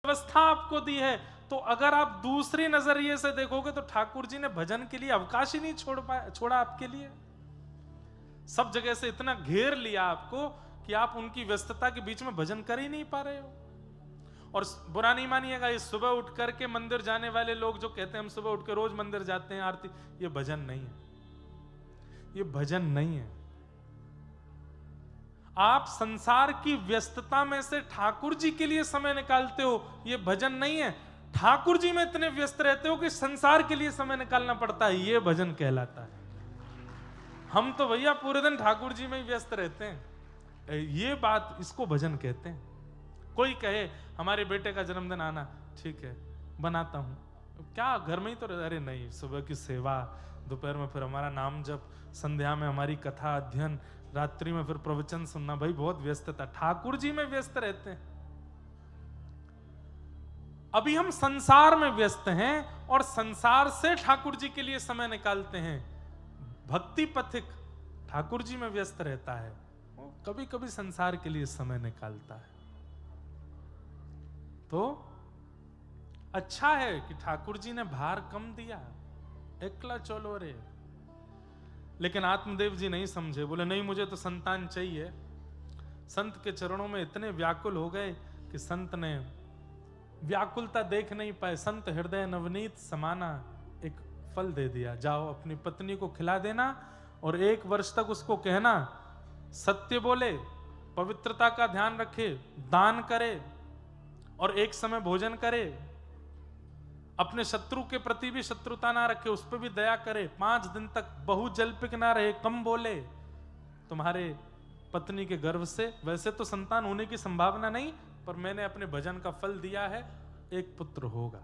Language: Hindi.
व्यवस्था आपको दी है, तो अगर आप दूसरे नजरिए से देखोगे तो ठाकुर जी ने भजन के लिए अवकाश ही नहीं छोड़ा आपके लिए। सब जगह से इतना घेर लिया आपको कि आप उनकी व्यस्तता के बीच में भजन कर ही नहीं पा रहे हो। और बुरा नहीं मानिएगा, ये सुबह उठ करके मंदिर जाने वाले लोग जो कहते हैं हम सुबह उठ के रोज मंदिर जाते हैं आरती, ये भजन नहीं है, ये भजन नहीं है। आप संसार की व्यस्तता में से ठाकुर जी के लिए समय निकालते हो, ये भजन नहीं है। ठाकुर जी में इतने व्यस्त रहते हो कि संसार के लिए समय निकालना पड़ता है, ये भजन कहलाता है। हम तो भैया पूरे दिन ठाकुर जी में ही व्यस्त रहते हैं, ये बात, इसको भजन कहते हैं। कोई कहे हमारे बेटे का जन्मदिन आना, ठीक है बनाता हूं, क्या घर में ही तो, अरे नहीं, सुबह की सेवा, दोपहर में फिर हमारा नाम जप, संध्या में हमारी कथा अध्ययन, रात्रि में फिर प्रवचन सुनना, भाई बहुत व्यस्तता। ठाकुर जी में व्यस्त रहते हैं। अभी हम संसार में व्यस्त हैं और संसार से ठाकुर जी के लिए समय निकालते हैं। भक्ति पथिक ठाकुर जी में व्यस्त रहता है, वो कभी कभी संसार के लिए समय निकालता है। तो अच्छा है कि ठाकुर जी ने भार कम दिया, एकला चलो रे। लेकिन आत्मदेव जी नहीं समझे, बोले नहीं मुझे तो संतान चाहिए। संत के चरणों में इतने व्याकुल हो गए कि संत ने व्याकुलता देख नहीं पाए। संत हृदय नवनीत समाना एक फल दे दिया, जाओ अपनी पत्नी को खिला देना और 1 वर्ष तक उसको कहना सत्य बोले, पवित्रता का ध्यान रखे, दान करे और एक समय भोजन करे, अपने शत्रु के प्रति भी शत्रुता ना रखे, उस पर भी दया करे, 5 दिन तक बहु जल्पिक ना रहे, कम बोले, तुम्हारे पत्नी के गर्भ से वैसे तो संतान होने की संभावना नहीं, पर मैंने अपने भजन का फल दिया है, एक पुत्र होगा।